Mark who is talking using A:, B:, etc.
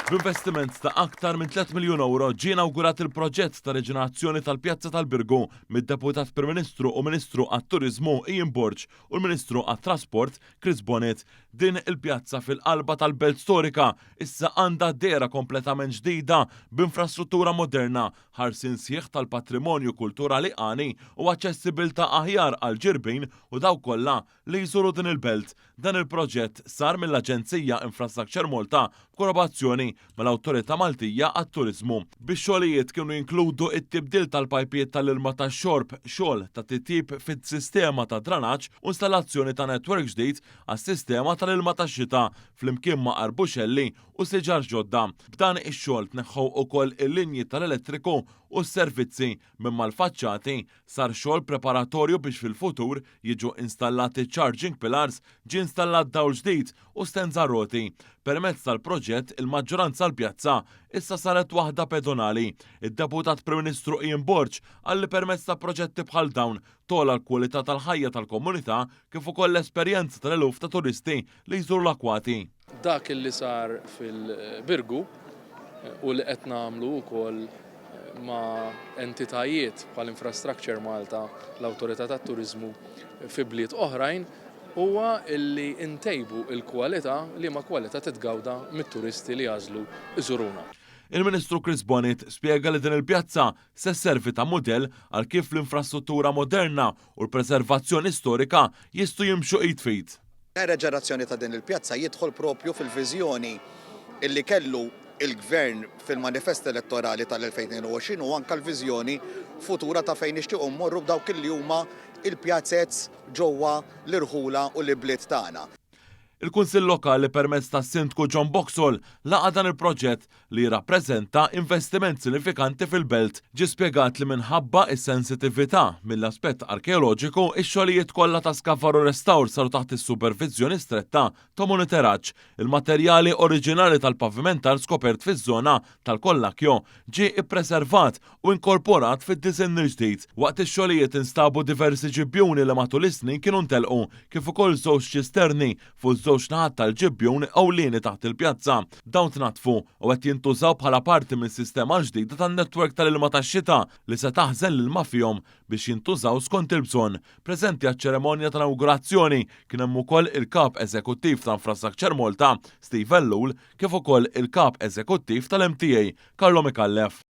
A: B'investiment ta' aktar minn 3 miljun euro ġie inawgurat il-proġett ta' reġenerazzjoni tal-Pjazza tal-Birgu mid-Deputat Prim-Ministru u Ministru għat-Turiżmu Ian Borg u l-Ministru għat-Trasport Chris Bonnet. Din il-pjazza fil-qalba tal-Belt Storika issa għandha dera kompletament ġdida b'infrastruttura moderna, ħarsien sħiħ tal-patrimonju kulturali qani u aċċessibilta aħjar għal ġirbin u daw kollha li jżuru din il-belt. Dan il-proġett sar mill-Aġenzija Infrastructure Malta b'kollaborazzjoni mal-Awtorità Maltija għat-Turiżmu. Bix-xogħlijiet kienu jinkludu t-tibdil tal-pajpiet tal-ilma tax-xorb, xogħol ta' titjib fit-sistema ta' dranaġġ u installazzjoni ta' netwerk ġdid għas-sistema tal-ilma tax-xita flimkien ma' arbuxelli u siġar ġodda. B'dan ix-xogħol tneħħu wkoll il-linji tal-elettriku u s-servizzi minn mal-faċċati sar xogħol preparatorju biex fil-futur jiġu installati charging pillars, ġie installat dawl ġdid u stenza roti. Permezz tal-proġett il-maġġoranza l-pjazza issa saret waħda pedonali. Id-Deputat Prim-Ministru Ian Borg għalli permezz ta' proġetti bħal dawn tola l-kwalità tal-ħajja tal-komunità kif ukoll l-esperjenza tal-eluf ta' turisti li jżuru l-akwati.
B: Dak li sar fil-Birgu u li qed nagħmlu wkoll ma' entitajiet bħal Infrastructure Malta, l-Awtorità tat-Turiżmu fi bliet oħrajn huwa illi ntejbu l-kwalità li ma' kwalità titgawda mit-turisti li jażlu iżuruna.
A: Il-Ministru Chris Bonnet spjega li din il-pjazza se sservi ta' mudell għal kif l-infrastruttura moderna u l-preservazzjoni storika jistgħu jimxu id fit.
C: Reġenerazzjoni ta' din il-pjazza jidħol propju fil-viżjoni illi kellu il-Gvern fil-manifest elettorali tal-2022 u anke l-viżjoni futura ta' fejn nixtiequ mmorru b'dawk li huma il-pjazzezz ġewwa l-irħula u l-bliet tagħna.
A: Il-Kunsill Lokali permezz tas-Sindku John Boxall laqa dan il-proġett li jirrappreżenta investiment sinifikanti fil-belt. Ġie spjegat li minħabba is-sensitività mill-aspett arkeoloġiku ix-xogħlijiet kollha ta' skavar u restawr saru taħt is-supervizjoni stretta ta' monitoraġġ. Il-materjali oriġinali tal-pavimentar skopert fiż-żona tal-Kollakjo ġie ippreservat u inkorporat fid-disinn il-ġdid. Waqt ix-xogħlijiet instabu diversi ġibjuni li matul is-snin kienu ntelqu kif ukoll żewġ ċisterni fuq żewġ naħat tal-ġibjun ewlieni taħt il-pjazza. Dawn tnatfu u qed jintużaw bħala parti minn sistema ġdida tan-netwerk tal-ilma tax-xita li se taħżen l-ilma fihom biex jintużaw skont il-bżonn. Preżenti għaċ-ċeremonja tal-inawgurazzjoni kien hemm ukoll il-Kap Eżekuttiv ta' Infrastructure Malta, Steve Ellul, kif ukoll il-Kap Eżekuttiv tal-MTA, Karlo Mikallef.